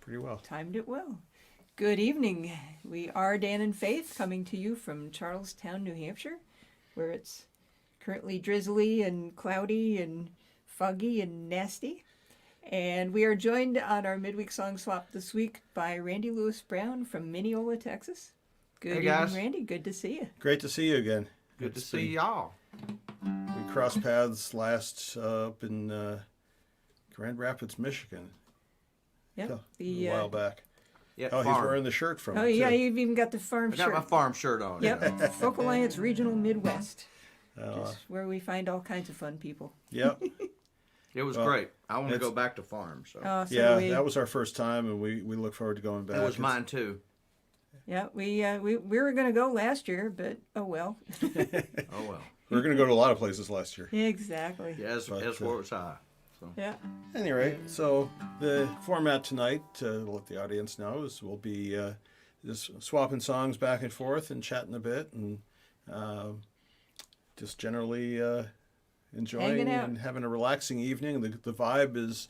pretty well. Timed it well. Good evening. We are Dan and Faith coming to you from Charlestown, New Hampshire, where it's currently drizzly and cloudy and foggy and nasty. And we are joined on our midweek song swap this week by Randy Lewis Brown from Mineola, Texas. Good Hey, evening, guys. Randy. Good to see you. Great to see you again. Good to It's see been- y'all. We crossed paths last up in Grand Rapids, Michigan, Yep. a while back. Yeah, Oh, farm. he's wearing the shirt from Oh, it, yeah, too. you've even got the farm I got shirt. my farm shirt on. Yep. Folk Alliance Regional Midwest. Uh, Just where we find all kinds of fun people. Yep. It was Well, great. I want to it's- go back to farm. So Oh, so Yeah, we, that was our first time, and we look forward to going back. it was It's- mine too. yeah, we were going to go last year, but oh well. Oh well. We were going to go to a lot of places last year. Exactly. Yeah, as But, where it's high. So Yeah. At any rate, so the format tonight, to let the audience know, is we'll be just swapping songs back and forth and chatting a bit and just generally enjoying Hanging out. and having a relaxing evening. The vibe is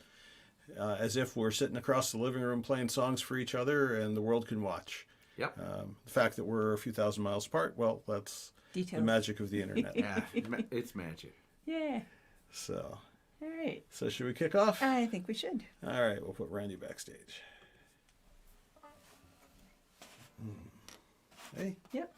as if we're sitting across the living room playing songs for each other and the world can watch. yep. The fact that we're a few thousand miles apart, well, that's the Details. magic of the internet. Yeah, it's magic. Yeah. So, All right. should we kick off? I think we should. All right, we'll put Randy backstage. Hey. Yep.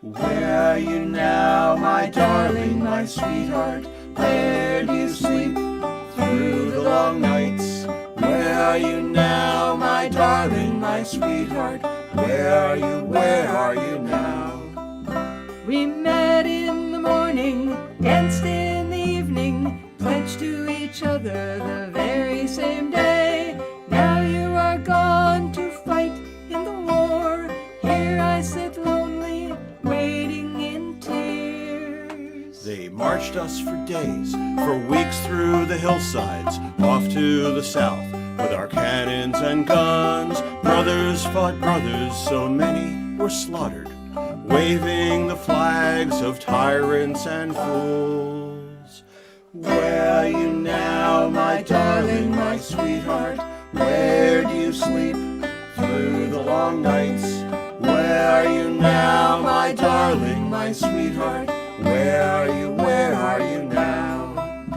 Where are you now, my darling, my sweetheart? Where do you sleep through the long nights? Where are you now, my darling, my sweetheart? Where are you, where are you now? We met in the morning, danced in the evening, pledged to each other the very same day. Now you are gone to fight in the war. Here I sit lonely, waiting in tears. They marched us for days, for weeks through the hillsides, off to the south with our cannons and guns. Brothers fought brothers, so many were slaughtered, waving the flags of tyrants and fools. Where are you now, my darling, my sweetheart? Where do you sleep through the long nights? Where are you now, my darling, my sweetheart? Where are you, where are you now?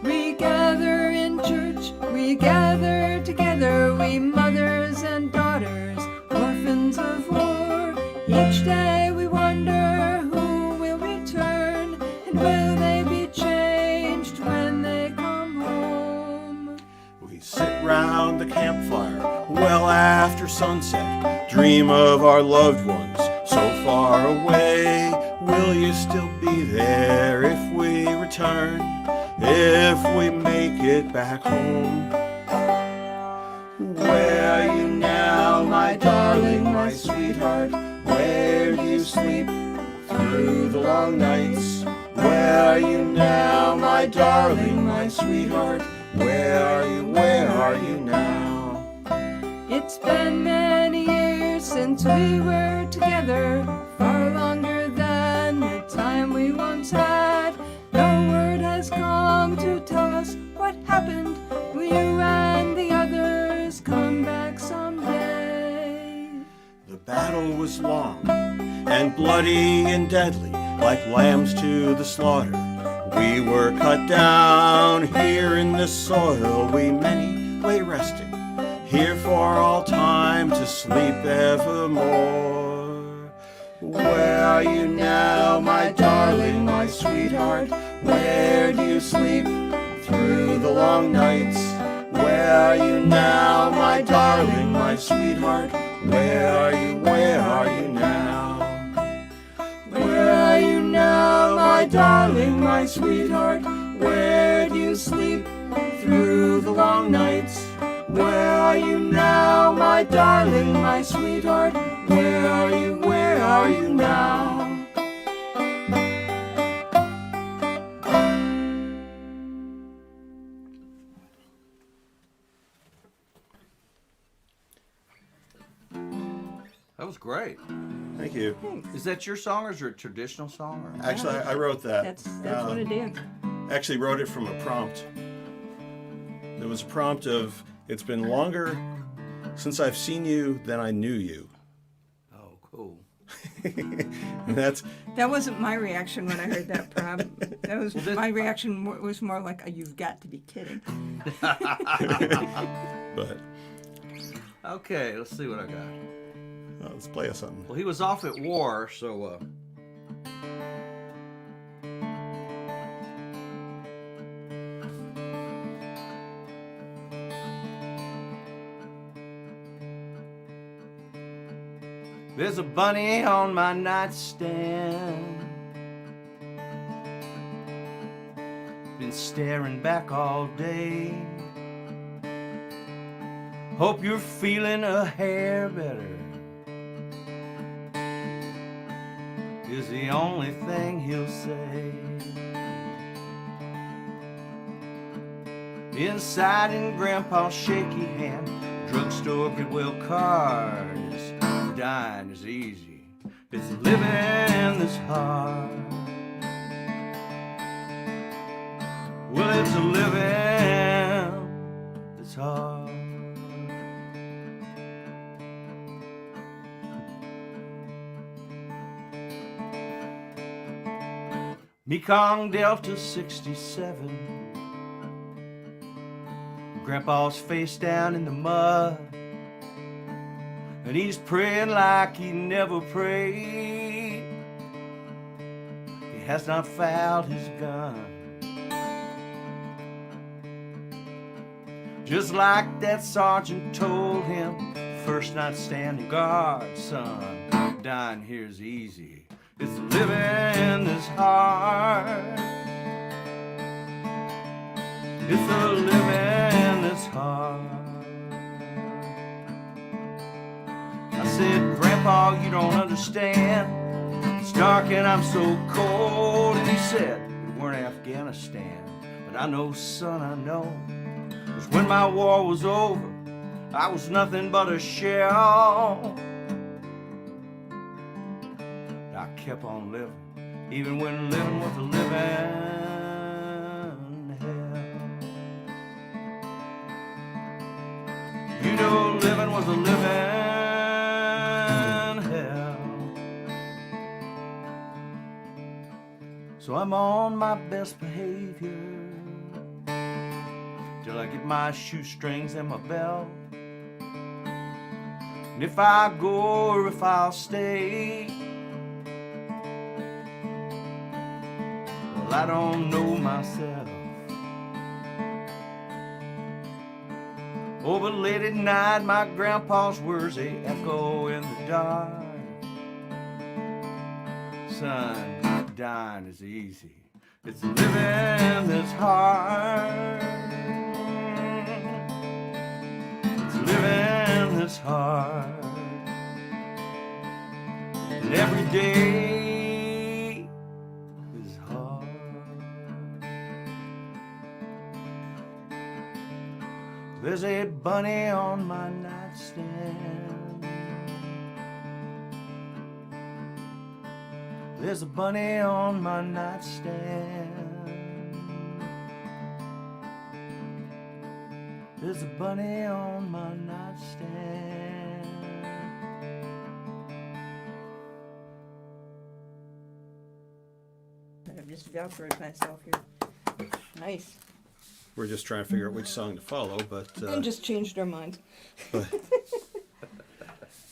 We gather in church, we gather together, we mothers and daughters, orphans of war. Each day we wonder who will return, and will they be changed when they come home. We sit round the campfire well after sunset, dream of our loved ones so far away. Will you still be there if we return, if we make it back home? Where are you now, my darling, my sweetheart? Where do you sleep through the long nights? Where are you now, my darling, my sweetheart? Where are you, where are you now? It's been many years since we were together, far longer than the time we once had. No word has come to tell us what happened. Will you and the others come back someday? The battle was long and bloody and deadly, like lambs to the slaughter. We were cut down here in this soil, we many lay resting, here for all time to sleep evermore. Where are you now, my darling, my sweetheart? Where do you sleep through the long nights? Where are you now, my darling, my sweetheart? Where are you, where are you now? Where are you now, my darling, my sweetheart? Where do you sleep through the long nights? Where are you now, my darling, my sweetheart? Where are you, where are you now? That was great. Thank you. Thanks. Is that your song or is it a traditional song? Or? Actually, I wrote that. That's what it is. Actually wrote it from a prompt There was a prompt of, it's been longer since I've seen you than I knew you. Oh, cool. And that's, That wasn't my reaction when I heard that prompt. That was my reaction was more like, "You've got to be kidding." but Okay, let's see what I got. let's play us something. Well, he was off at war, so there's a bunny on my nightstand, been staring back all day. Hope you're feeling a hair better, is the only thing he'll say. Inside in Grandpa's shaky hand, drugstore could well cards. Dying is easy, it's living that's hard. Well, it's a living that's hard. Mekong Delta 67, Grandpa's face down in the mud, and he's praying like he never prayed. He has not fouled his gun, just like that sergeant told him first night standing guard, son. Dying here's easy, it's living that's hard. It's the living that's hard. I said, Grandpa, you don't understand. It's dark and I'm so cold. And he said, we weren't Afghanistan. But I know, son, I know. 'Cause when my war was over, I was nothing but a shell. I kept on living, even when living was a living hell. You know, living was a living hell. So I'm on my best behavior till I get my shoestrings and my belt. And if I go or if I'll stay, well, I don't know myself. Oh, but late at night, my grandpa's words, they echo in the dark. Son, dying is easy. It's living that's hard. It's living that's hard. And every day is hard. There's a bunny on my nightstand. There's a bunny on my nightstand. There's a bunny on my nightstand. I've just velcroed myself here. Nice. We're just trying to figure out which song to follow, but And just changed our minds.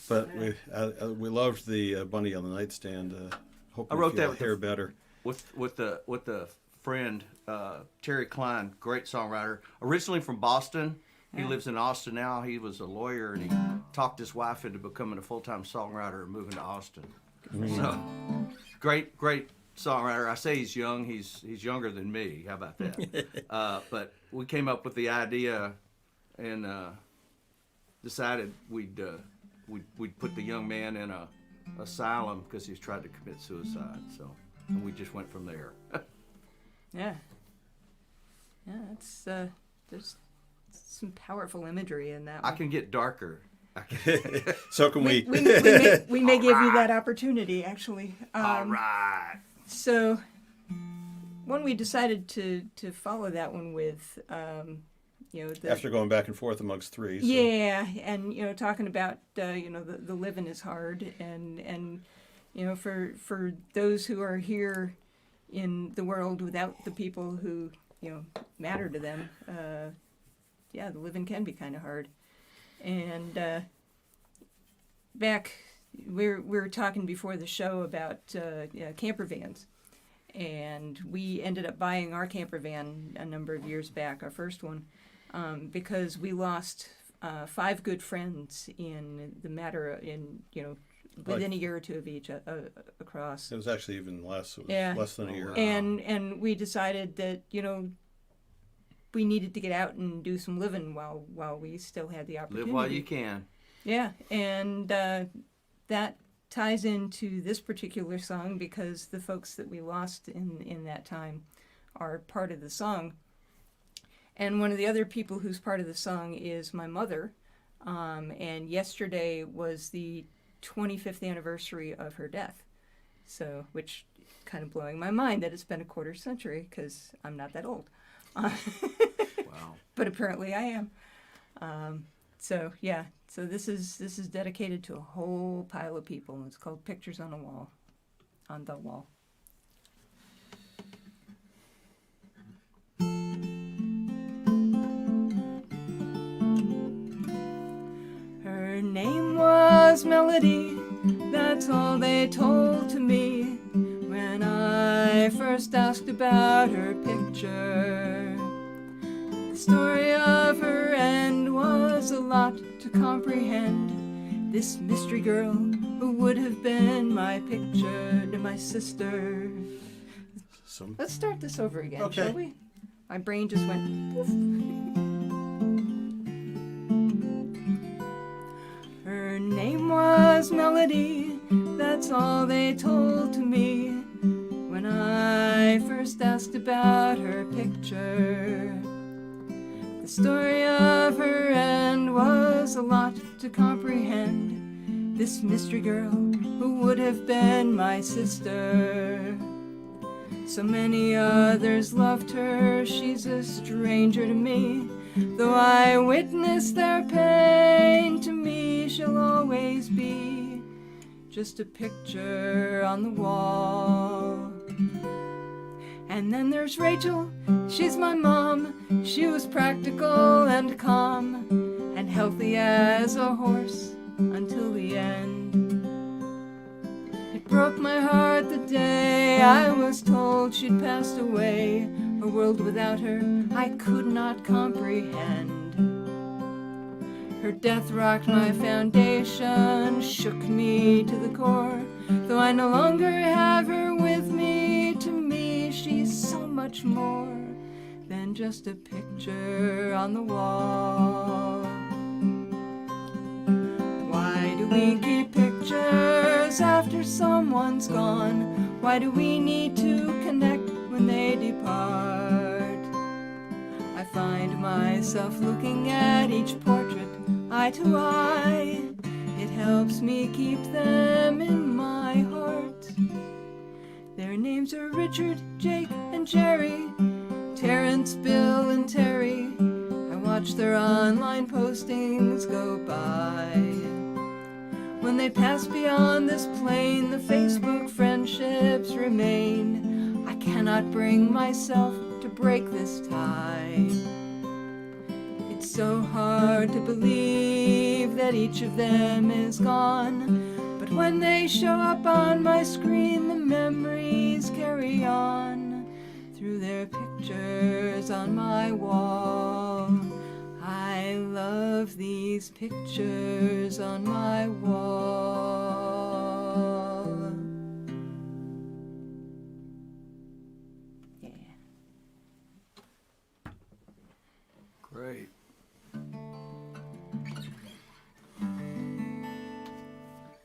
but we loved the bunny on the nightstand. Hope I you wrote feel that with hair better. with the friend Terry Klein, great songwriter, originally from Boston. He lives in Austin now. He was a lawyer and he talked his wife into becoming a full-time songwriter and moving to Austin. So great songwriter. I say he's young. He's younger than me. How about that? But we came up with the idea and decided we'd put the young man in a asylum because he's tried to commit suicide. So, and we just went from there. Yeah. Yeah, it's there's some powerful imagery in that I one. can get darker. So can we? We may give you that opportunity, actually. All right. So when we decided to follow that one with After going back and forth amongst three. So. Yeah, and talking about the living is hard, and for those who are here in the world without the people who matter to them, the living can be kind of hard. And back we were talking before the show about camper vans, and we ended up buying our camper van a number of years back, our first one. Because we lost 5 good friends in the matter within a year or two of each across. It was actually even less. It was less than a year. And we decided that we needed to get out and do some living while we still had the opportunity. Live while you can. Yeah, and that ties into this particular song because the folks that we lost in that time are part of the song. And one of the other people who's part of the song is my mother. And yesterday was the 25th anniversary of her death. So, which kind of blowing my mind that it's been a quarter century because I'm not that old. Wow. But apparently I am. So this is dedicated to a whole pile of people. It's called Pictures on the Wall. On the Wall. Her name was Melody, that's all they told to me when I first asked about her picture. The story of her end was a lot to comprehend. This mystery girl who would have been my picture to my sister. Let's start this over again, shall we? My brain just went poof. Her name was Melody, that's all they told to me when I first asked about her picture. The story of her end was a lot to comprehend. This mystery girl who would have been my sister. So many others loved her, she's a stranger to me. Though I witnessed their pain, to me she'll always be just a picture on the wall. And then there's Rachel, she's my mom. She was practical and calm and healthy as a horse until the end. It broke my heart the day I was told she'd passed away. A world without her I could not comprehend. Her death rocked my foundation, shook me to the core. Though I no longer have her with me, to me she's so much more than just a picture on the wall. Why do we keep pictures after someone's gone? Why do we need to connect when they depart? I find myself looking at each portrait eye to eye. It helps me keep them in my heart. Their names are Richard, Jake, and Jerry, Terrence, Bill, and Terry. I watch their online postings go by. When they pass beyond this plane, the Facebook friendships remain. I cannot bring myself to break this tie. It's so hard to believe that each of them is gone. But when they show up on my screen, the memories carry on through their pictures on my wall. I love these pictures on my wall. Yeah. Great.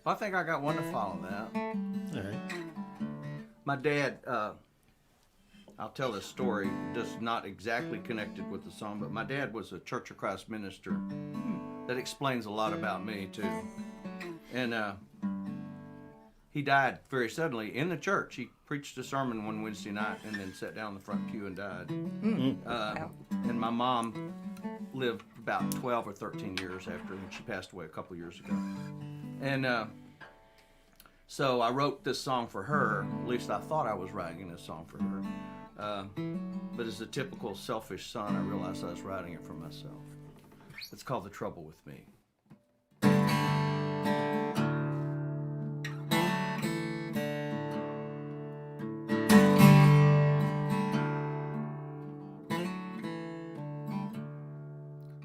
I think I got one to follow that. All right. My dad, I'll tell this story, just not exactly connected with the song, but my dad was a Church of Christ minister. That explains a lot about me, too. And he died very suddenly in the church. He preached a sermon one Wednesday night and then sat down in the front pew and died. Wow. And my mom lived about 12 or 13 years after, and she passed away a couple years ago. And so I wrote this song for her. At least I thought I was writing this song for her. But as a typical selfish son, I realized I was writing it for myself. It's called The Trouble with Me.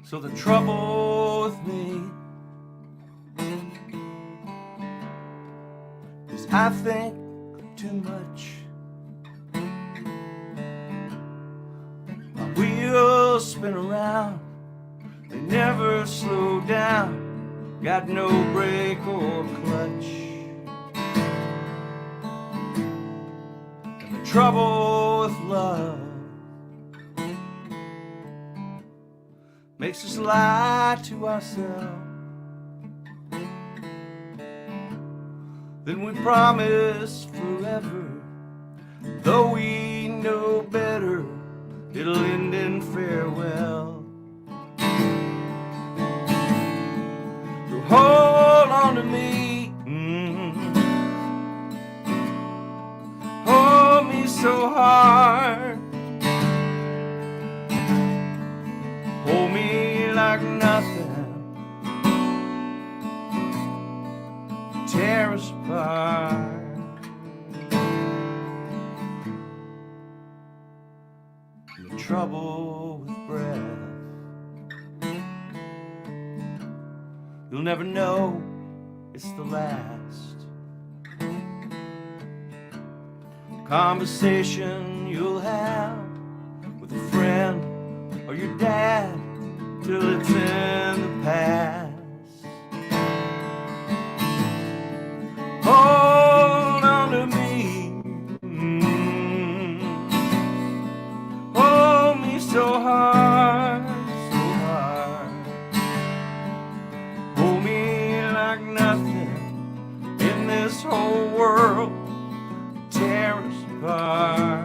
So the trouble with me is I think too much. My wheels spin around, they never slow down, got no brake or clutch. And the trouble with love makes us lie to ourselves. Then we promise forever, though we know better, it'll end in farewell. So hold on to me, hold me so hard, hold me like nothing, tear us apart. The trouble with breath, you'll never know it's the last conversation you'll have with a friend or your dad till it's in the past. Hold on to me, hold me so hard, so hard, hold me like nothing in this whole world, tear us apart.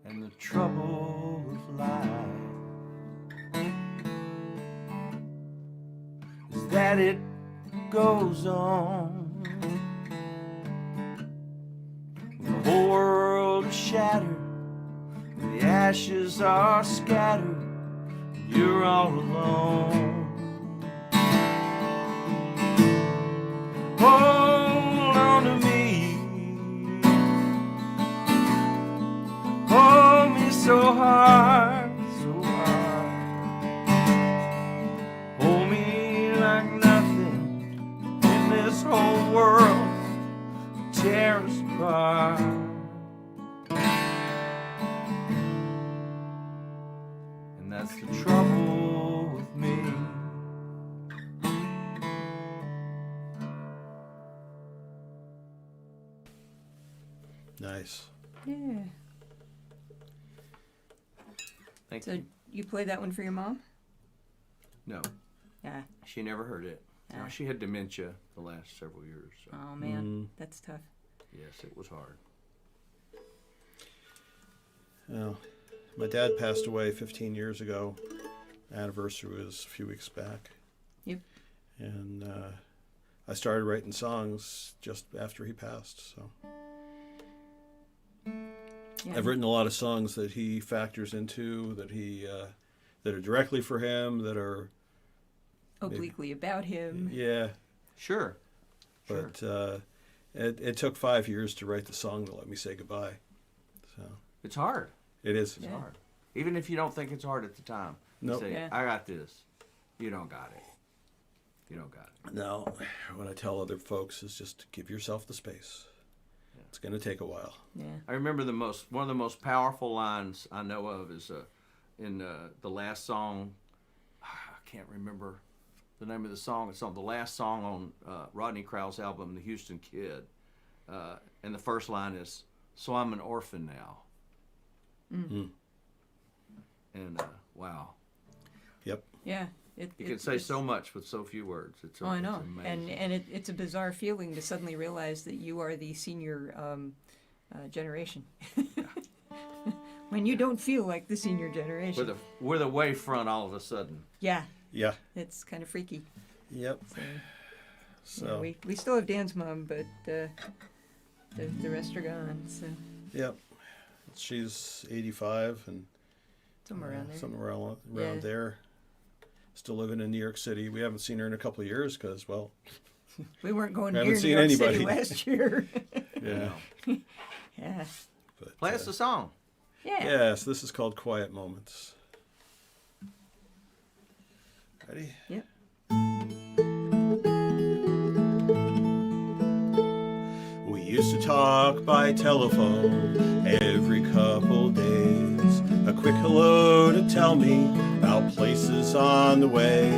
And the trouble with life is that it goes on. When the whole world is shattered, when the ashes are scattered, and you're all alone. Hold on to me, hold me so hard, so hard, hold me like nothing in this whole world, tear us apart. And that's the trouble with me. Nice. Yeah. Thank So you. you played that one for your mom? No, Yeah. she never heard it. No, Ah. she had dementia the last several years. So. Oh man, that's tough. Yes, it was hard. Well, my dad passed away 15 years ago. Anniversary was a few weeks back. Yep. And I started writing songs just after he passed. So Yeah. I've written a lot of songs that he factors into, that he that are directly for him, that are Obliquely about him. yeah. Sure. But it took 5 years to write the song to let me say goodbye. So It's hard. it is. It's hard. Even if you don't think it's hard at the time. Nope. Say, Yeah. I got this. You don't got it. You don't got it. No, what I tell other folks is just give yourself the space. It's going to take a while. Yeah. I remember one of the most powerful lines I know of is in the last song. I can't remember the name of the song. It's on the last song on Rodney Crowell's album, The Houston Kid. And the first line is, "So I'm an orphan now." Mm. And wow. Yep. Yeah. You can say so much with so few words. Oh, I know. It's amazing. And it's a bizarre feeling to suddenly realize that you are the senior generation. When you don't feel like the senior generation. We're the way front all of a sudden. Yeah. Yeah. It's kind of freaky. Yep. So yeah, we still have Dan's mom, but the rest are gone. So Yep. She's 85 and somewhere around there. Somewhere around there. Still living in New York City. We haven't seen her in a couple of years because, well, we weren't going we near haven't New seen York anybody. City last year. Yeah. Yeah. But, Play us the song. Yeah. Yes, this is called Quiet Moments. Ready? Yep. We used to talk by telephone every couple days. A quick hello to tell me about places on the way.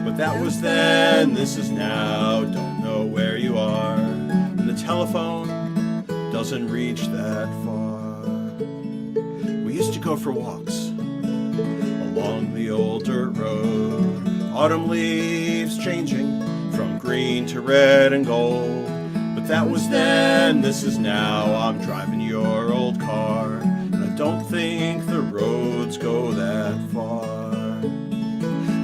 But that was then, this is now, don't know where you are. And the telephone doesn't reach that far. We used to go for walks along the old dirt road. Autumn leaves changing from green to red and gold. But that was then, this is now, I'm driving your old car. And I don't think the roads go that far.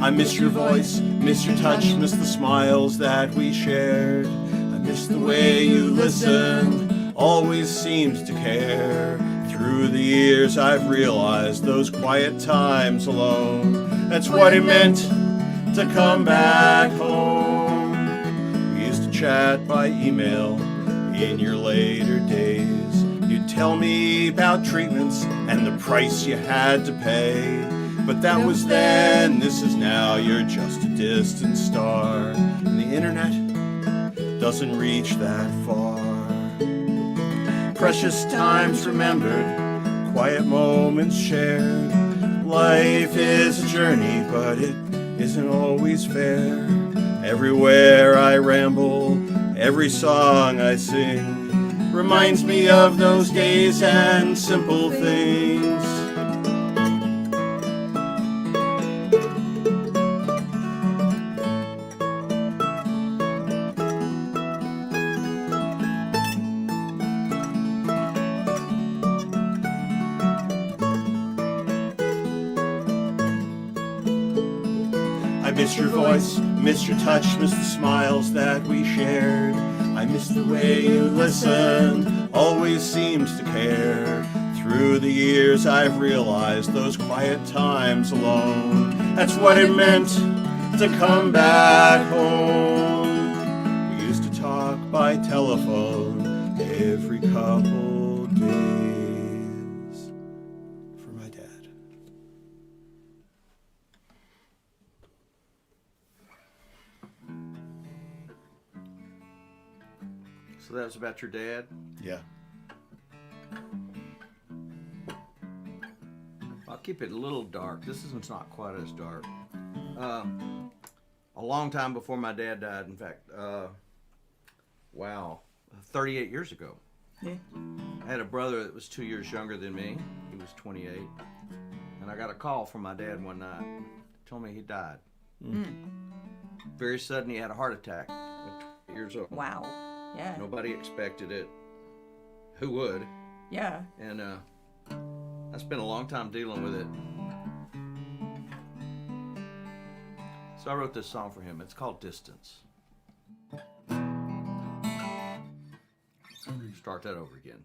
I miss your voice, miss your touch, miss the smiles that we shared. I miss the way you listened, always seemed to care. Through the years I've realized those quiet times alone, that's what it meant to come back home. We used to chat by email in your later days. You'd tell me about treatments and the price you had to pay. But that was then, this is now, you're just a distant star. And the internet doesn't reach that far. Precious times remembered, quiet moments shared. Life is a journey, but it isn't always fair. Everywhere I ramble, every song I sing reminds me of those days and simple things. I miss your voice, miss your touch, miss the smiles that we shared. I miss the way you listened, always seemed to care. Through the years I've realized those quiet times alone, that's what it meant to come back home. We used to talk by telephone every couple days. For my dad. So that was about your dad? Yeah. I'll keep it a little dark. This one's not quite as dark. A long time before my dad died, in fact, 38 years ago. Yeah. I had a brother that was 2 years younger than me. He was 28. And I got a call from my dad one night. Told me he died. Very sudden, he had a heart attack at 20 years old. Wow. Yeah. Nobody expected it. Who would? Yeah. And I spent a long time dealing with it. So I wrote this song for him. It's called Distance. Start that over again.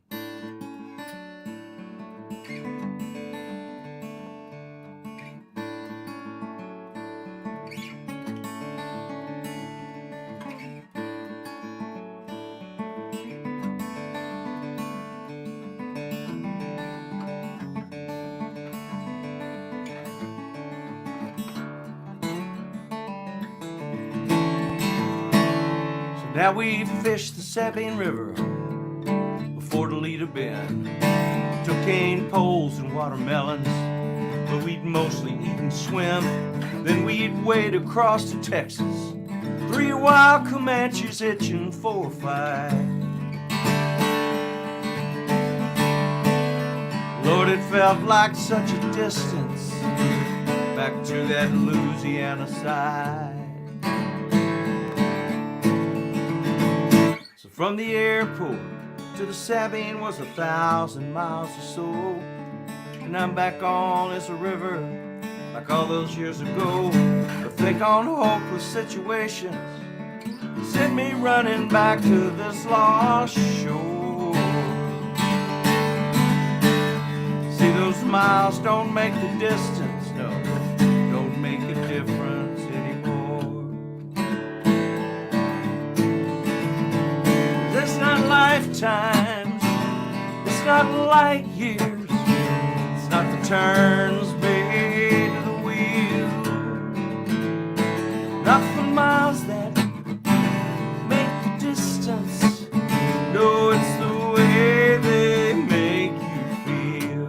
Now we fish the Sabine River Lita Bend. Took cane poles and watermelons, but we'd mostly eat and swim. Then we'd wade across to Texas, 3 wild Comanches itching for a fight. Lord, it felt like such a distance back to that Louisiana side. So from the airport to the Sabine was 1,000 miles or so, and I'm back on this river like all those years ago. But think on hopeless situations sent me running back to this lost shore. See, those miles don't make the distance, no, don't make a difference anymore. It's not lifetimes, it's not light years, it's not the turns made to the wheel, not the miles that make the distance, no, it's the way they make you feel.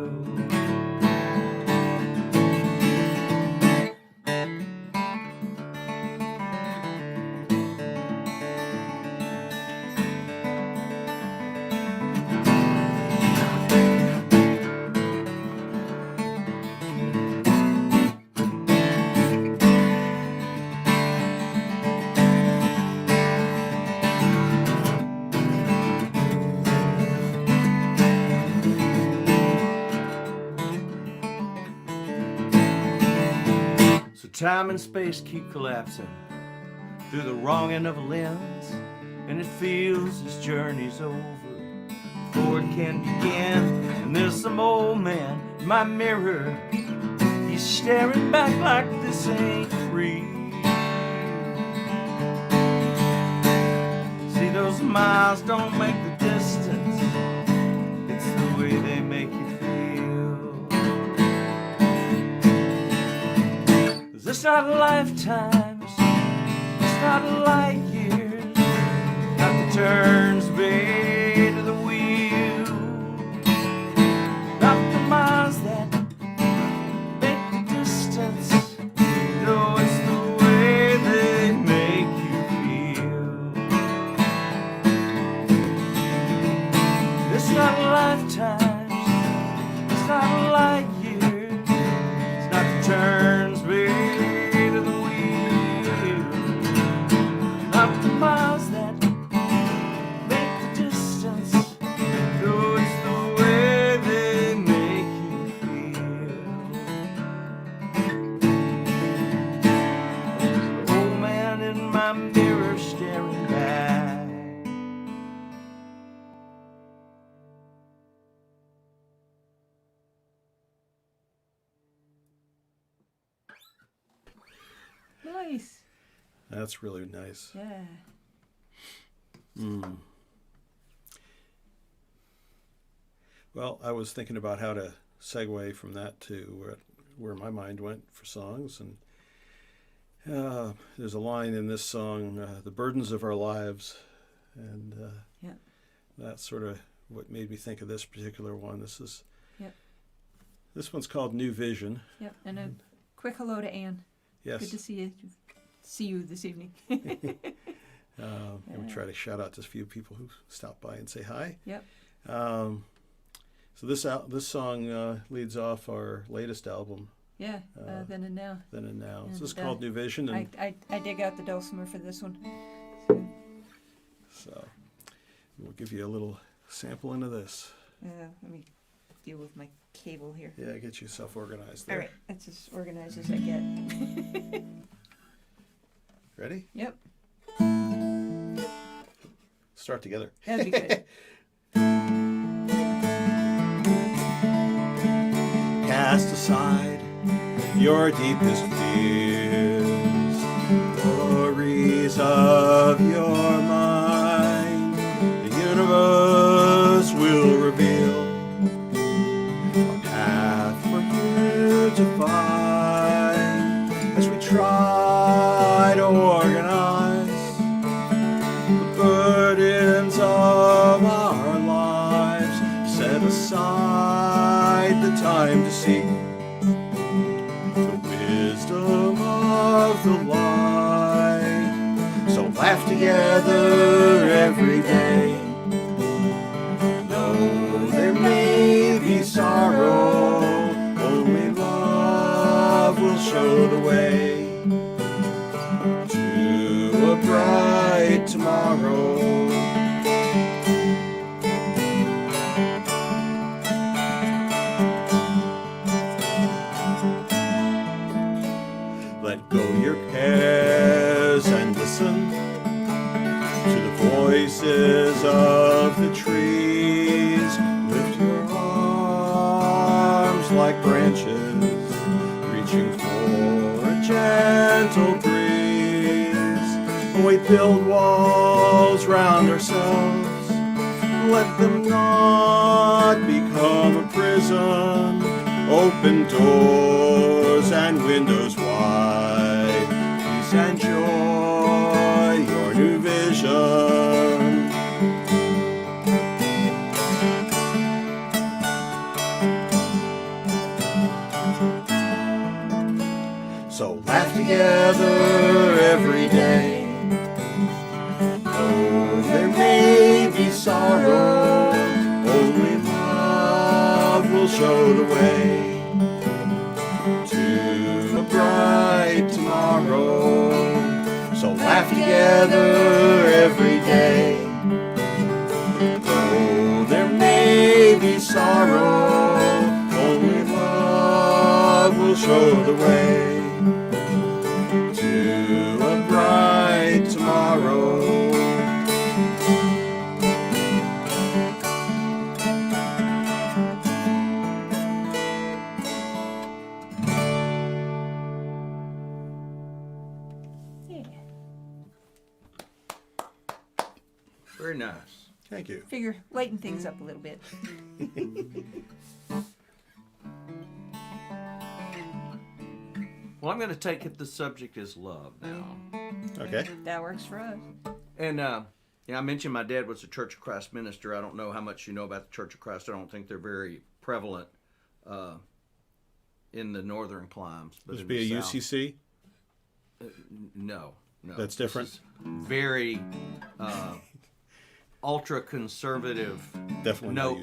So time and space keep collapsing through the wrong end of a lens, and it feels this journey's over before it can begin. And there's some old man in my mirror, he's staring back like this ain't free. See, those miles don't make the distance, it's the way they make you feel. 'Cause it's not lifetimes, it's not light years, not the turns made to the wheel, not the miles that make the distance, no, it's the way they make you feel. It's not lifetimes, it's not light years, it's not the turns made to the wheel, not the miles that make the distance, no, it's the way they make you feel. The old man in my mirror staring back. Nice. That's really nice. Yeah. Well, I was thinking about how to segue from that to where my mind went for songs, and there's a line in this song, "The burdens of our lives," and Yeah. that's sort of what made me think of this particular one. Yep. This one's called New Vision. Yep. And a quick hello to Anne. Yes. Good to see you this evening. And we try to shout out to a few people who stop by and say hi. Yep. So this song leads off our latest album, Yeah. Then and now. Then and Now. And, So this is called New Vision, and I dig out the dulcimer for this one. so we'll give you a little sample into this. Let me deal with my cable here. Yeah, get yourself organized there. All right. That's as organized as I get. Ready? Yep. Start together. That'd be good. Cast aside your deepest fears, worries of your mind. The universe will reveal a path for you to find as we try to organize the burdens of our lives time to seek the wisdom of the light. So laugh together every day. Though there may be sorrow, only love will show the way to a bright tomorrow. Let go your cares and listen to the voices of the trees. Lift your arms like branches, reaching for a gentle breeze. We build walls round ourselves, let them not become a prison. Open doors and windows wide, peace and joy, your new vision. So laugh together every day. Though there may be sorrow, only love will show the way to a bright tomorrow. So laugh together every day. Though there may be sorrow, only love will show the way to a bright tomorrow. Yeah. Very nice. Thank you. Figure lighten things up a little bit. Well, I'm going to take it the subject is love now. Okay. That works for us. And I mentioned my dad was a Church of Christ minister. I don't know how much you know about the Church of Christ. I don't think they're very prevalent in the northern climes. But This in be the a South, UCC? No. That's different? This is very ultra conservative. Definitely not a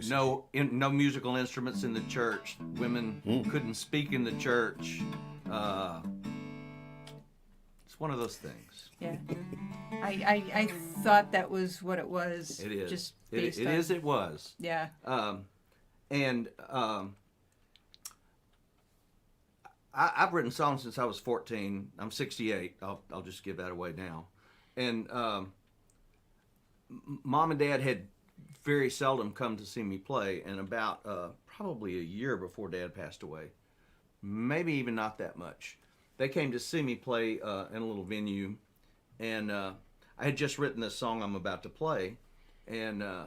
UCC. No musical instruments in the church. Women couldn't speak in the church. It's one of those things. Yeah. I thought that was what it was. It is. Just It based on, is. It was. Yeah. I've written songs since I was 14. I'm 68. I'll just give that away now. And Mom and Dad had very seldom come to see me play, and about probably a year before Dad passed away, maybe even not that much, they came to see me play in a little venue, and I had just written this song I'm about to play, and I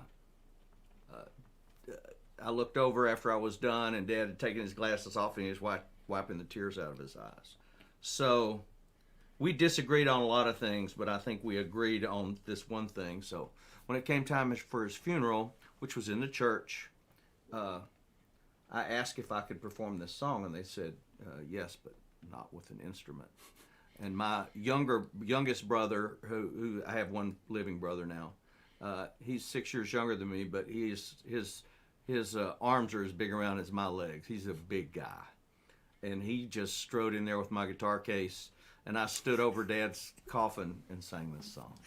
looked over after I was done, and Dad had taken his glasses off, and he was wiping the tears out of his eyes. So we disagreed on a lot of things, but I think we agreed on this one thing. So when it came time for his funeral, which was in the church, I asked if I could perform this song, and they said yes, but not with an instrument. And my youngest brother, who I have one living brother now, he's 6 years younger than me, but his arms are as big around as my legs. He's a big guy. And he just strode in there with my guitar case, and I stood over Dad's coffin and sang this song.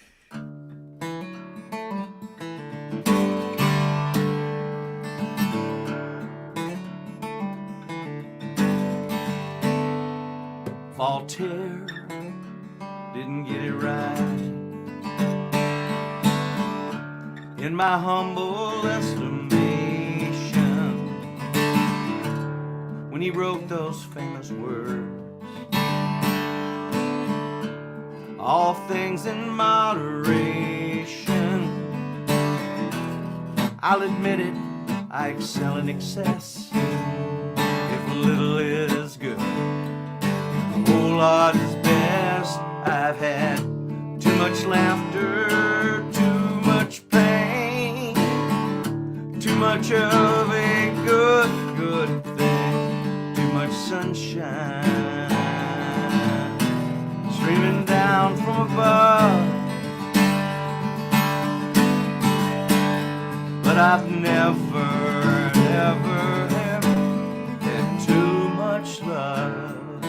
Voltaire didn't get it right. In my humble estimation, when he wrote those famous words, all things in moderation. I'll admit it, I excel in excess. If a little is good, a whole lot is best. I've had too much laughter, too much pain, too much of a good thing. sunshine streaming down from above. But I've never had too much love.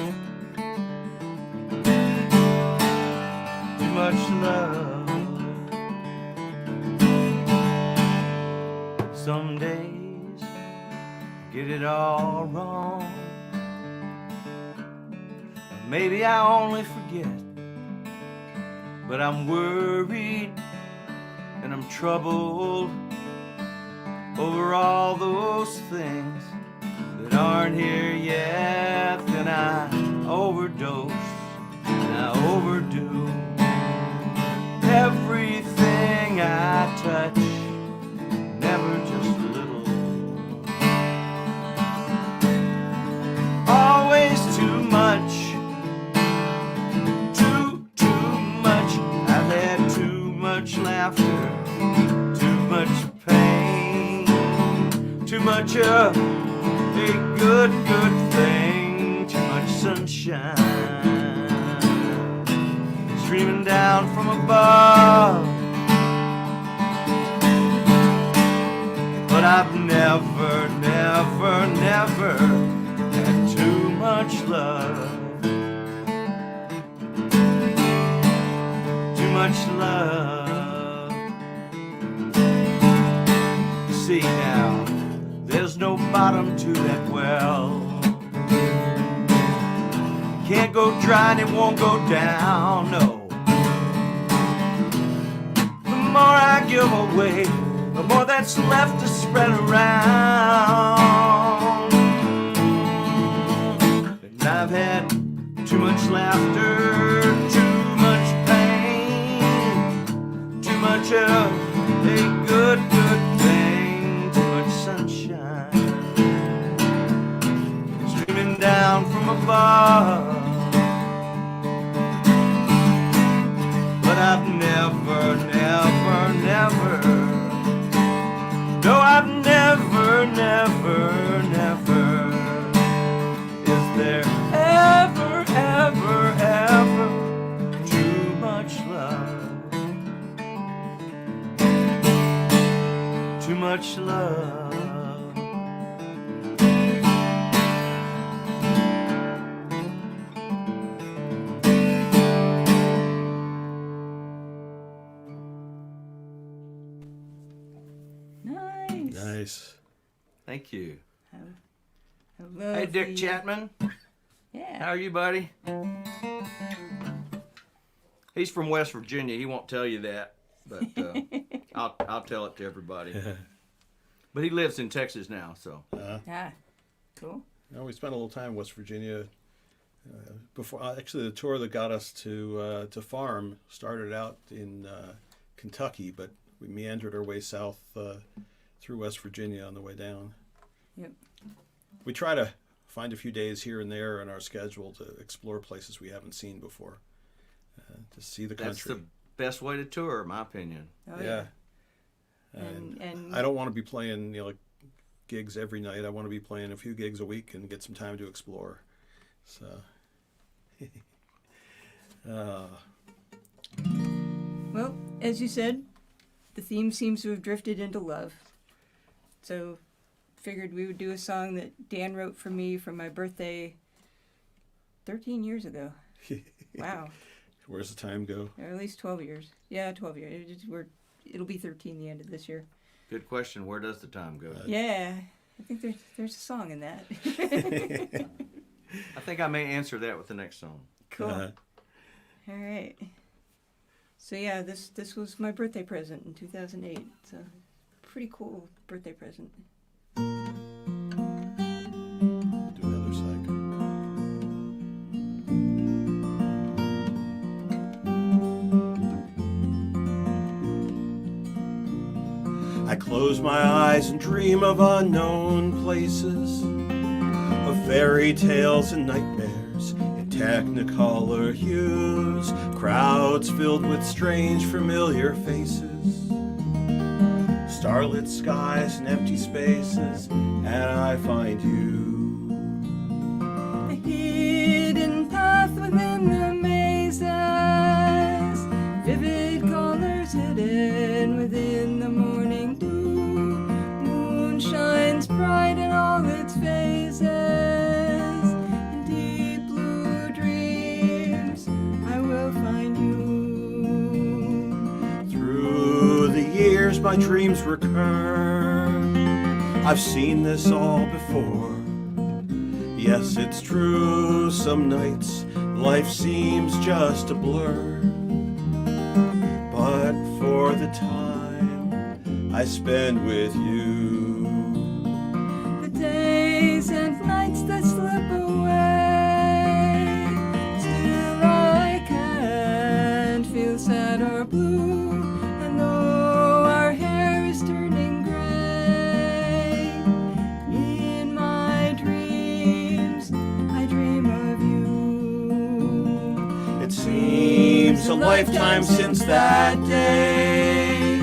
Too much love. Some days get it all wrong. Maybe I only forget, but I'm worried and I'm troubled over all those things that aren't here yet. Then I overdose and I overdo everything I touch, never just a little. Always too much, too much. I've had too much laughter, too much pain, too much of a good thing, too much sunshine streaming down from above. But I've never had too much love. Too much love. See now, there's no bottom to that well. Can't go dry and it won't go down, no. The more I give away, the more that's left to spread around. And I've had too much laughter, too much pain, too much of a good thing, too much sunshine streaming down from above. But I've never no, I've never is there ever too much love? Too much love. Nice. Thank you. Hello, Hey, Dick Chapman. Yeah. How are you, buddy? He's from West Virginia. He won't tell you that, but I'll tell it to everybody. But he lives in Texas now, so. Ah, cool. No, we spent a little time in West Virginia. Before, actually, the tour that got us to farm started out in Kentucky, but we meandered our way south through West Virginia on the way down. Yep. We try to find a few days here and there in our schedule to explore places we haven't seen before, to see the That's country. the best way to tour, in my opinion. Oh, yeah. And I don't want to be playing like gigs every night. I want to be playing a few gigs a week and get some time to explore. So. Well, as you said, the theme seems to have drifted into love. So, figured we would do a song that Dan wrote for me for my birthday 13 years ago. Wow. Where's the time go? Or at least 12 years. Yeah, 12 years. It'll be 13 the end of this year. Good question. Where does the time go? Yeah, I think there's a song in that. I think I may answer that with the next song. Cool. All right. So yeah, this was my birthday present in 2008. It's a pretty cool birthday present. Do another side. I close my eyes and dream of unknown places, of fairy tales and nightmares in technicolor hues, crowds filled with strange familiar faces, starlit skies and empty spaces, and I find you. my dreams recur. I've seen this all before. Yes, it's true, some nights life seems just a blur. But for the time I spend with you, The days and nights that slip away, still I can't feel sad or blue. And though our hair is turning gray, in my dreams I dream of you. it seems a lifetime since that day,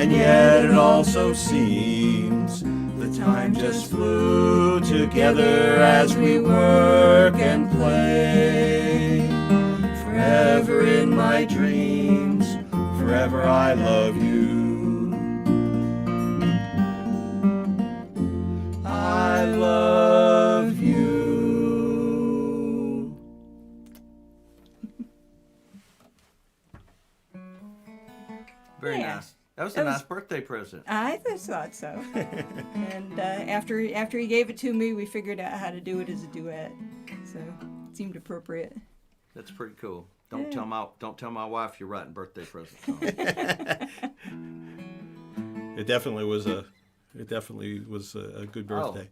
and yet it also seems the time just flew together as we work and play. Forever in my dreams, forever I love you. I love you. Very Yeah. nice. That was a That nice was- birthday present. I just thought so. And after he gave it to me, we figured out how to do it as a duet. So it seemed appropriate. That's pretty cool. Don't tell my wife you're writing birthday presents. It definitely was a good birthday.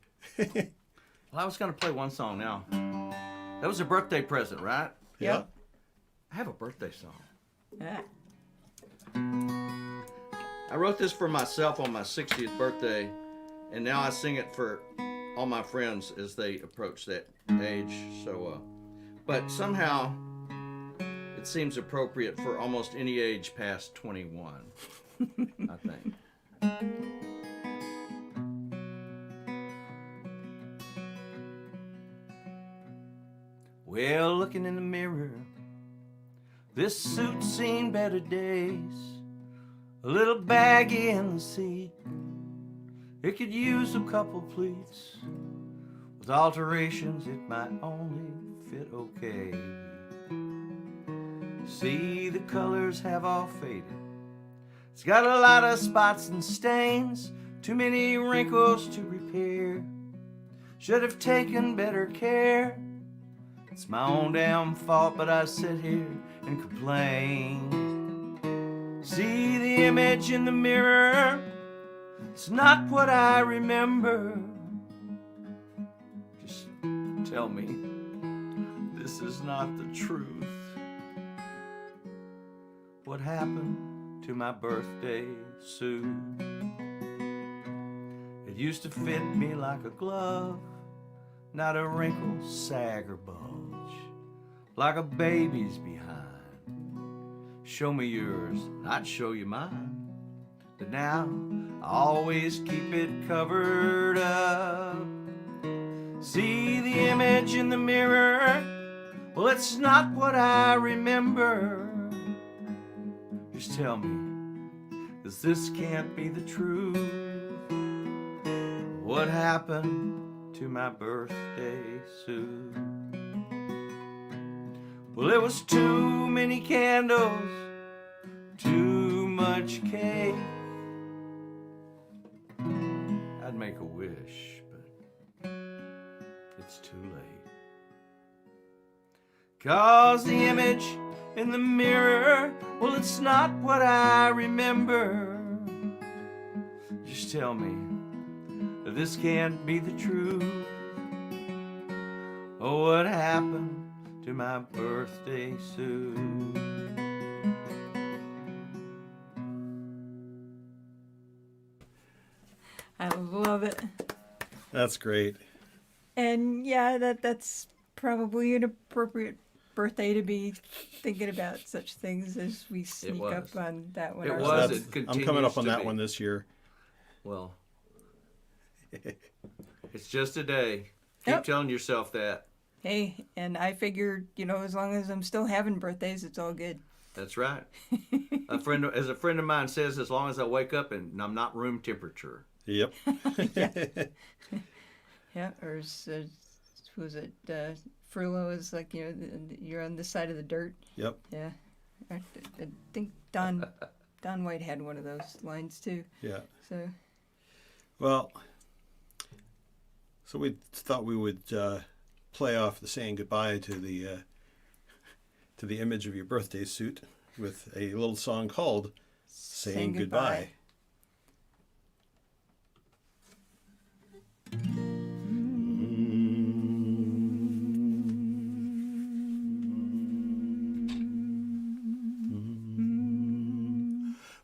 Well, I was going to play one song now. That was a birthday present, right? Yeah. I have a birthday song. Yeah. I wrote this for myself on my 60th birthday, and now I sing it for all my friends as they approach that age. So, but somehow it seems appropriate for almost any age past 21, I think. Well, looking in the mirror, this suit's seen better days. A little baggy in the seat, it could use a couple pleats. With alterations, it might only fit okay. See, the colors have all faded. It's got a lot of spots and stains, too many wrinkles to repair. Should have taken better care. It's my own damn fault, but I sit here and complain. See the image in the mirror, it's not what I remember. Just tell me this is not the truth. What happened to my birthday suit? It used to fit me like a glove, not a wrinkle, sag, or bulge, like a baby's behind. Show me yours, I'd show you mine. But now I always keep it covered up. See the image in the mirror, well, it's not what I remember. Just tell me, 'cause this can't be the truth. What happened to my birthday suit? Well, it was too many candles, too much cake. I'd make a wish, but it's too late. 'Cause the image in the mirror, well, it's not what I remember. Just tell me that this can't be the truth. Oh, what happened to my birthday suit? I love it. That's great. And yeah, that's probably an appropriate birthday to be thinking about such things as we sneak was. up on that one. It ourselves. was. That's- It continues I'm coming up on to that be. one this year. Well, it's just a day. Keep Yep. telling yourself that. Hey, and I figured, as long as I'm still having birthdays, it's all good. That's right. A friend of mine says, as long as I wake up and I'm not room temperature. Yep. Yeah, or who was it? Frullo is like, you're on this side of the dirt. Yep. Yeah. I think Don Don White had one of those lines too. Yeah. So Well, so we thought we would play off the saying goodbye to the image of your birthday suit with a little song called Saying Goodbye.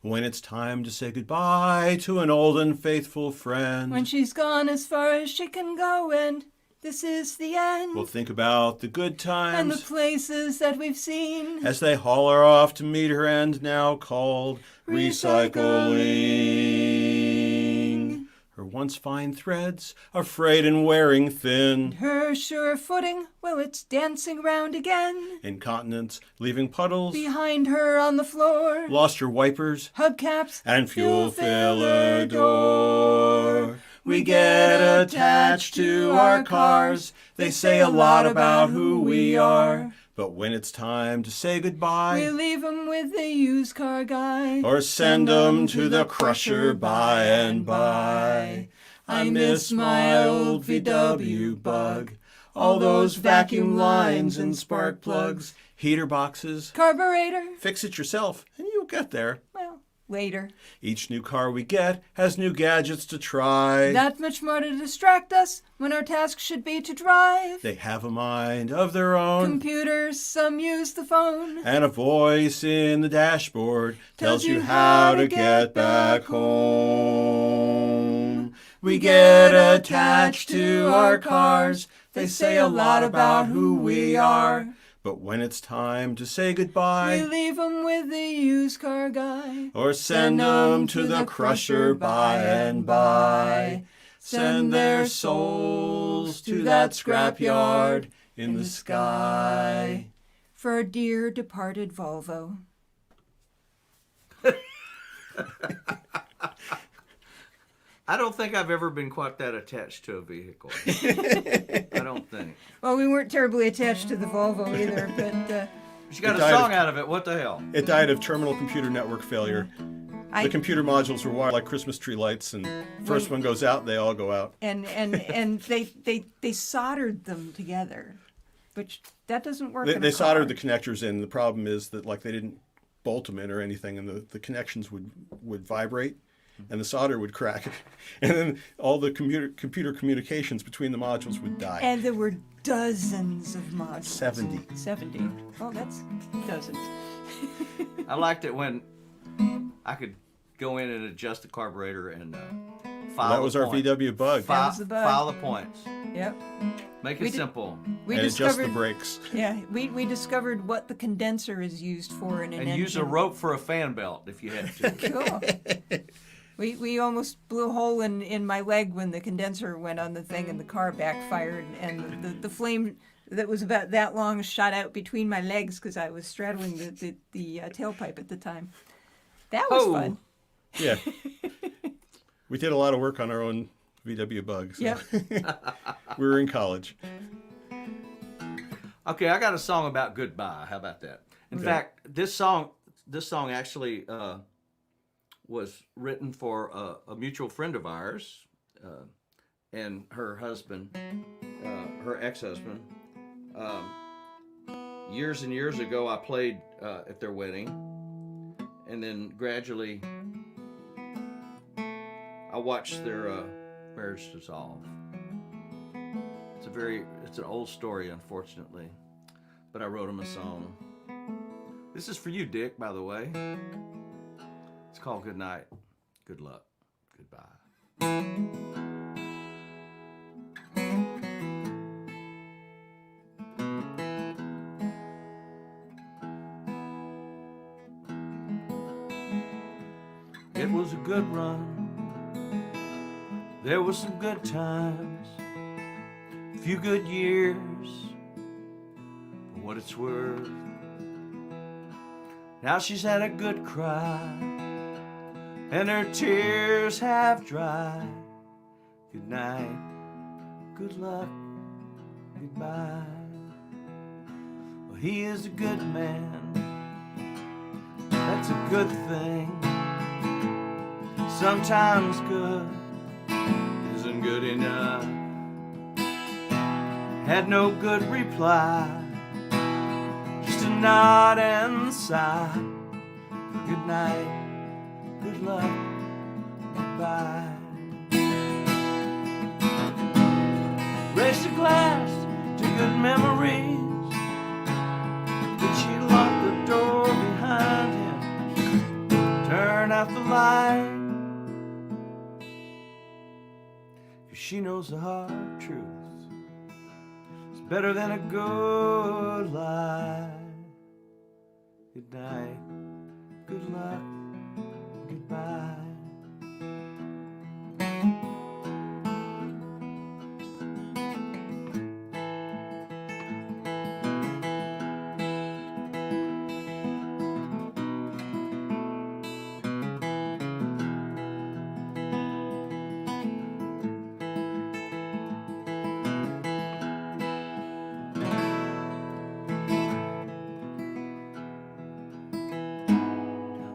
When it's time to say goodbye to an old and faithful friend, When she's gone as far as she can go, and this is the end. we'll think about the good And the times places that we've seen. as they haul her off to meet her end, now called recycling. Her once fine threads are frayed and wearing thin. Her sure footing, well, it's dancing round again. Incontinence, leaving puddles, Behind her on the floor. lost her wipers Hubcaps and fuel filler door. We get attached to our cars. They say a lot about who we are. But when it's time to say We goodbye, leave 'em with the used car guy. or send 'em to the crusher by and by. I miss my old VW Bug. All those vacuum lines and spark plugs, heater boxes. Carburetor, Fix it yourself and you'll get there. well, later. Each new car we get has new gadgets to try. That much more to distract us when our task should be to drive. They have a mind of their own, Computers, some use the phone. and a voice in the dashboard tells you how to get back home. We get attached to our cars. They say a lot about who we are. But when it's time to say We goodbye, leave 'em with the used car guy. or send 'em to the crusher by and by, send their souls to that scrapyard in the sky. For a dear departed Volvo. I don't think I've ever been quite that attached to a vehicle. I don't think. Well, we weren't terribly attached to the Volvo either, but She got It a died song of- out of it. What the hell? It died of terminal computer network failure. The computer modules were wired like Christmas tree lights, and first one goes out, they all go out. and they soldered them together, which that doesn't work. in They a soldered the car. connectors in. The problem is that like they didn't bolt them in or anything, and the connections would vibrate, and the solder would crack, and then all the computer communications between the modules would die. And there were dozens of modules. 70. 70. Oh, that's dozens. I liked it when I could go in and adjust the carburetor and file. That was the our point. VW bug. That was the bug. File the points. Yep. Make We it did- simple. We And adjust the discovered. brakes. Yeah, we discovered what the condenser is used for in an And engine. use a rope for a fan belt if you had to. Cool. We almost blew a hole in my leg when the condenser went on the thing and the car backfired, and the flame that was about that long shot out between my legs because I was straddling the tailpipe at the time. That was Oh. fun. Yeah. We did a lot of work on our own VW bug. So. Yep. We were in college. Okay, I got a song about goodbye. How about that? In Okay. fact, this song actually was written for a mutual friend of ours and her husband, her ex-husband. Years and years ago, I played at their wedding, and then gradually, I watched their marriage dissolve. It's an old story, unfortunately, but I wrote him a song. This is for you, Dick, by the way. It's called Good Night, Good Luck, Goodbye. It was a good run. There were some good times, a few good years, for what it's worth. Now she's had a good cry, and her tears have dried. Good night, good luck, goodbye. Well, he is a good man, that's a good thing. Sometimes good isn't good enough. Had no good reply, just a nod and sigh. Good night, good luck, goodbye. Raised a glass to good memories, but she locked the door behind him. Turn out the light, 'cause she knows the hard truth is better than a good lie. Good night, good luck, goodbye.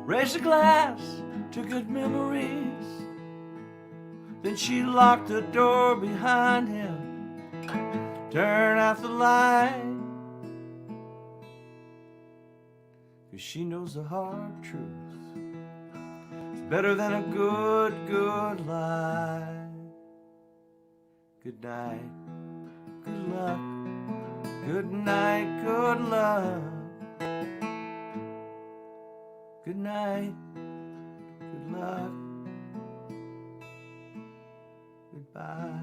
Raised a glass to good memories, then she locked the door behind him. Turn out the light, 'cause she knows the hard truth is better than a good lie. Good night, good luck, good night, good luck. Good night, good luck, goodbye.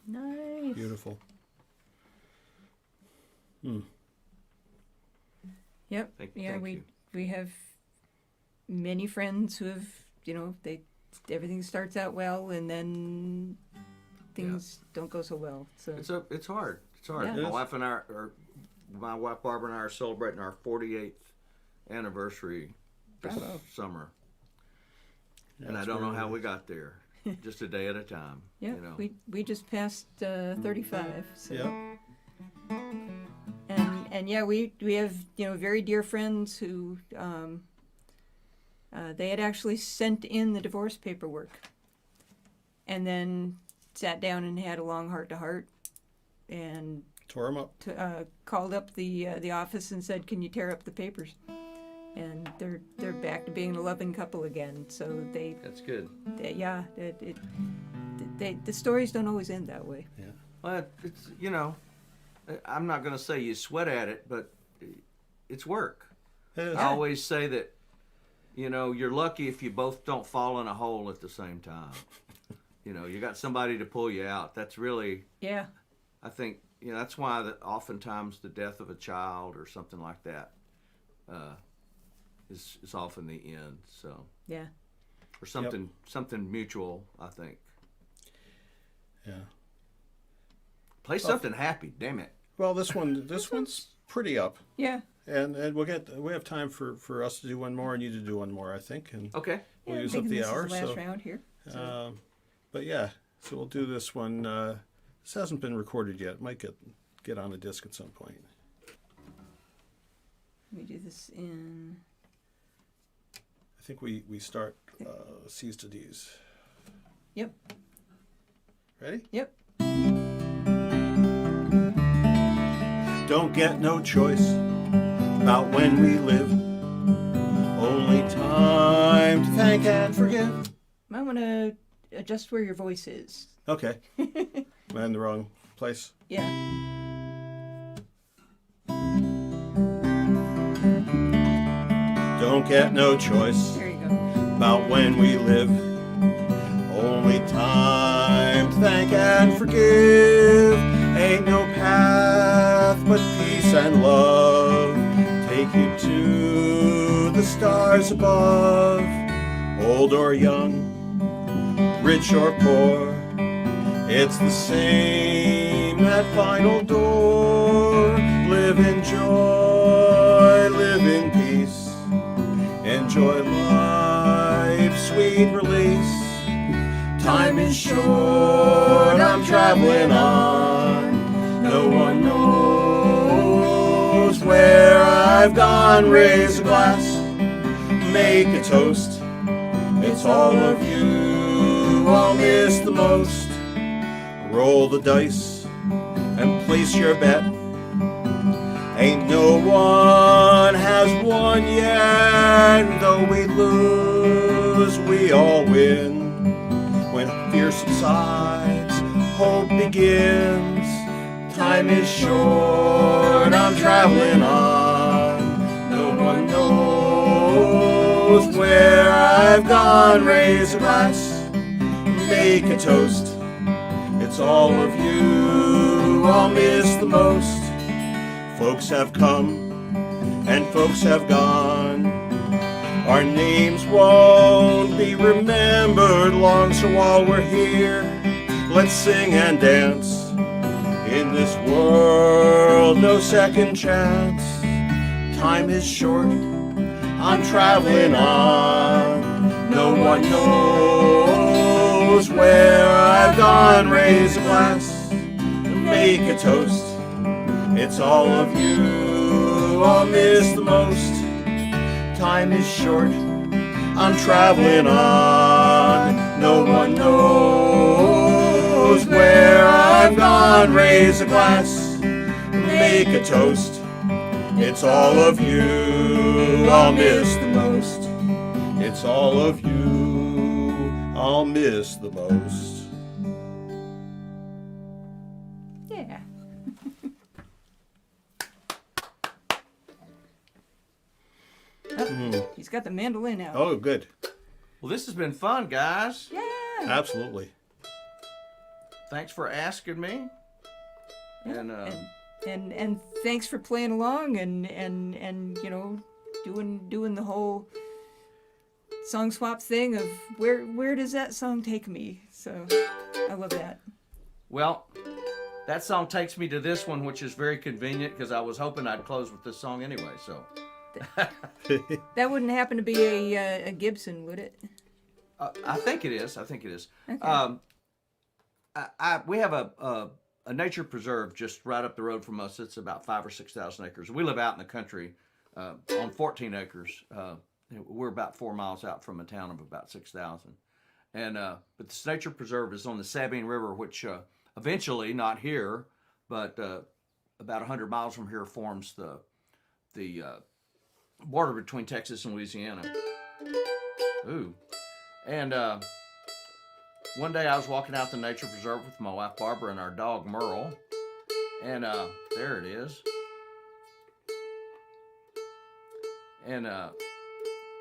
Nice. Beautiful. Yep. Thank we you. we have many friends who have, everything starts out well and then things don't go so well. So It's hard. It's hard. Yeah. My wife and my wife Barbara and I are celebrating our 48th anniversary this Bravo. summer, and That's I don't know where how it we got there. Just a day at a time. yeah, You know. we just passed 35. So. Yep. And yeah, we have very dear friends who they had actually sent in the divorce paperwork, and then sat down and had a long heart to heart, and Tore him up. called up the office and said, "Can you tear up the papers?" And they're back to being a loving couple again. So That's good. the stories don't always end that way. Yeah. Well, it's I'm not going to say you sweat at it, but it's work. It is. I always say that, you're lucky if you both don't fall in a hole at the same time. You got somebody to pull you out. That's really, Yeah. I think, that's why that oftentimes the death of a child or something like that is often the end. So, Yeah. or something mutual, I think. Yeah. Play something happy, damn it. Well, this one's pretty up, Yeah. and we have time for us to do one more and you to do one more, I think, and Okay. we'll Yeah, use I'm up thinking the this hour. is the last So, round here. So. but yeah, so we'll do this one. This hasn't been recorded yet. It might get on a disc at some point. Let me do this in. I think we start C's to D's. Yep. Ready? Yep. Don't get no choice about when we live. Only time to thank and forgive. Might want to adjust where your voice is. Okay. Am I in the wrong place? Yeah. Don't get no choice There you go. about when we live. Only time to thank and forgive. Ain't no path but peace and love. Take you to the stars above. Old or young, rich or poor, it's the same, that final door. Live in joy, live in peace. Enjoy life's sweet release. Time is short, I'm traveling on. No one knows where where I've gone. Raise a glass, make a toast. It's all of you I'll miss the most. Roll the dice and place your bet. Ain't no one has won yet. Though we lose, we all win. When fear subsides, hope begins. Time is short, I'm traveling on. No one knows where I've gone. Raise a glass, make a toast. It's all of you I'll miss the most. Folks have come and folks have gone. Our names won't be remembered long, so while we're here, let's sing and dance. In this world, no second chance. Time is short, I'm traveling on. No one knows where I've gone. Raise a glass, make a toast. It's all of you I'll miss the most. Time is short, I'm traveling on. No one knows where I've gone. Raise a glass, make a toast. It's all of you I'll miss the most. It's all of you I'll miss the most. Yeah. Oh, he's got the mandolin out. Oh, good. Well, this has been fun, guys. Yeah. Absolutely. Thanks for asking me. And And thanks for playing along and you know doing the whole song swap thing of where does that song take me? So I love that. well, that song takes me to this one, which is very convenient because I was hoping I'd close with this song anyway. So That wouldn't happen to be a Gibson, would it? I think it is. Okay. We have a nature preserve just right up the road from us. It's about 5,000 or 6,000 acres. We live out in the country on 14 acres. We're about 4 miles out from a town of about 6,000. And but this nature preserve is on the Sabine River, which eventually, not here, but about 100 miles from here, forms the border between Texas and Louisiana. Ooh. And one day I was walking out the nature preserve with my wife Barbara and our dog Merle, and there it is. And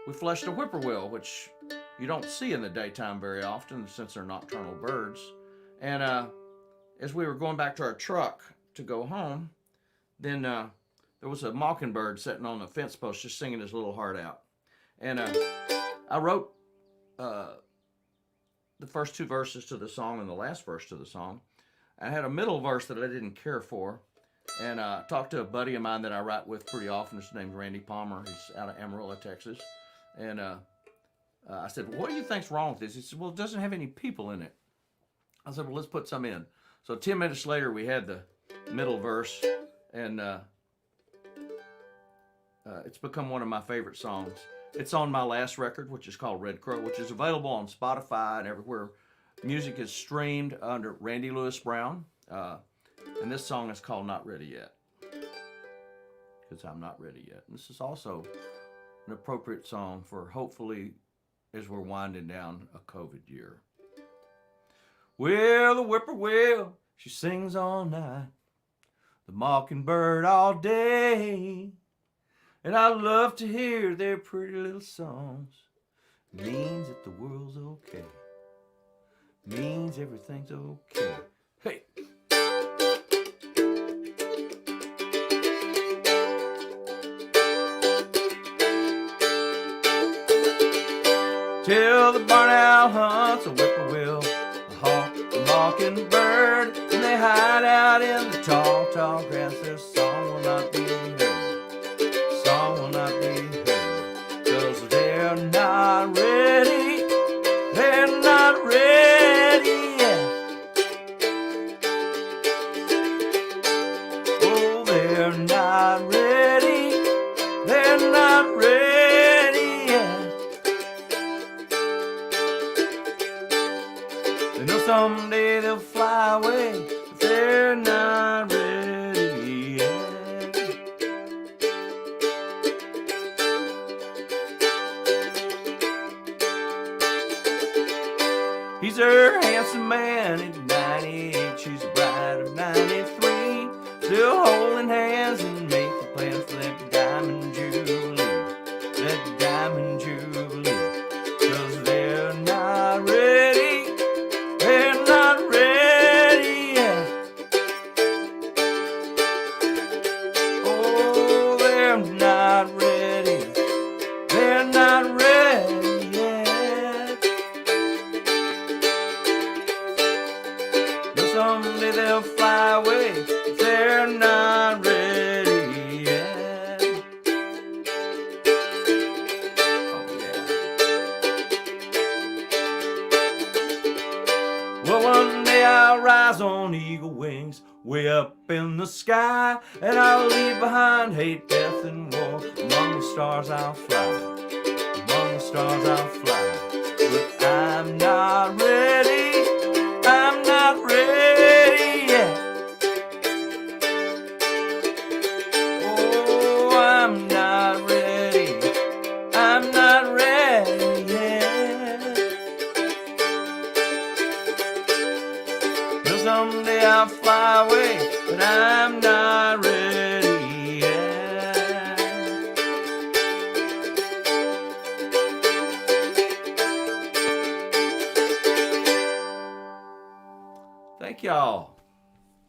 we flushed a whippoorwill, which you don't see in the daytime very often since they're nocturnal birds. And as we were going back to our truck to go home, then there was a mockingbird sitting on a fence post just singing his little heart out. And I wrote the first 2 verses to the song and the last verse to the song. I had a middle verse that I didn't care for, and I talked to a buddy of mine that I write with pretty often. His name's Randy Palmer. He's out of Amarillo, Texas. And I said, well, what do you think's wrong with this? He said, well, it doesn't have any people in it. I said, well, let's put some in. So 10 minutes later, we had the middle verse, and it's become one of my favorite songs. It's on my last record, which is called Red Crow, which is available on Spotify and everywhere music is streamed under Randy Lewis Brown. And this song is called Not Ready Yet, because I'm not ready yet. And this is also an appropriate song for hopefully as we're winding down a COVID year. Well, the whippoorwill, she sings all night, the mockingbird all day. And I love to hear their pretty little songs. Means that the world's okay. Means everything's okay. Hey! Till the barn owl hunts a whippoorwill, the hawk, the mockingbird, and they hide out in the tall, tall grass. Their song will not be heard. Song will not be heard, 'cause they're not ready. They're not ready yet. Oh, they're not ready. They know someday they'll fly away, but they're not ready yet. He's her handsome man at 98. She's a bride of 93. Still holding hands and making plans for that diamond jubilee. That diamond jubilee. 'Cause they're not ready. They're not ready yet. Oh, they're not ready. They're not ready yet. But someday they'll fly away. But they're not ready yet. Oh, yeah. Well, one day I'll rise on eagle wings, way up in the sky, and I'll leave behind hate, death, and war. Among the stars I'll fly, among the stars I'll fly. But I'm not ready, I'm not ready yet. Oh, I'm not ready, I'm not ready yet. Well, someday I'll fly away, but I'm not ready yet. Thank y'all.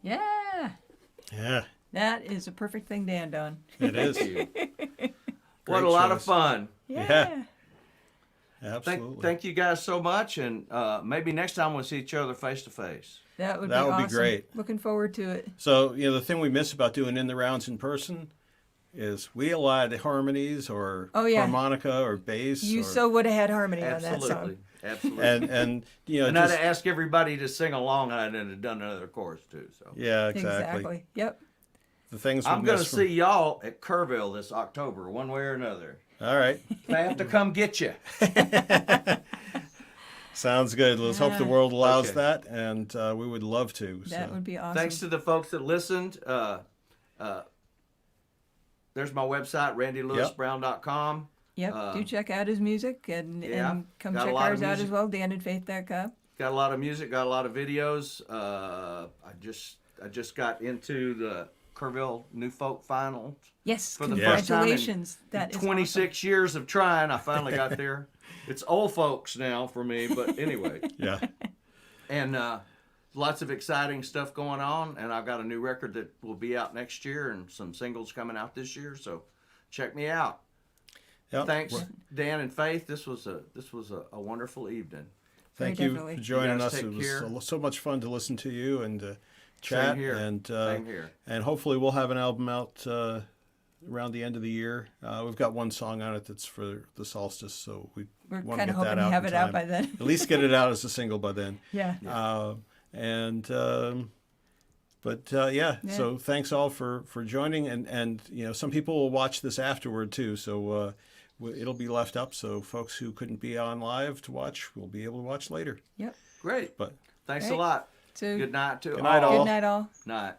Yeah. Yeah, That is a perfect thing to end on. it is. What a Great lot of choice. fun. Yeah. Absolutely. Thank you guys so much, and maybe next time we'll see each other face to face. That would That be would be awesome. great. Looking forward to it. So, the thing we miss about doing In the Rounds in person is we allowed harmonies or Oh, yeah. harmonica or bass. You or, so would have had harmony on that Absolutely, song. absolutely. and And I'd just, ask everybody to sing along, and I'd have done another chorus too. So yeah, exactly. Yep. The things we I'm going to miss from- see y'all at Kerrville this October, one way or another. All right. I have to come get you. Sounds good. Let's hope the Yeah. world allows Okay. that, and we would love to. That so. would be awesome. Thanks to the folks that listened. There's my website, randylewisbrown.com. Yep. Do check out his music and come got a check lot of ours out music. as well. danandfaith.com. Got a lot of music, got a lot of videos. I just got into the Kerrville New Folk Finals. Yes. For the first time in Congratulations. That is 26 years of trying, I finally got there. It's old folks now for me, but anyway. Yeah. And lots of exciting stuff going on, and I've got a new record that will be out next year and some singles coming out this year, so check me out. Yep. Thanks, Dan and Faith. This was a wonderful evening. Thank Very you definitely. for joining You guys us. take It was care. so much fun to listen to you and chat. Same here. And Same here. And hopefully we'll have an album out around the end of the year. We've got one song on it that's for the solstice, so we We're want kind to of get hoping that to out have in it out time. by then. At least get it out as a single by then. Yeah. Yeah. So thanks all for joining, and some people will watch this afterward too, so it'll be left up, so folks who couldn't be on live to watch will be able to watch later. Yep. Great. But Thanks a Great. lot. So Good night to Good night, all. all. Good night, all. Night.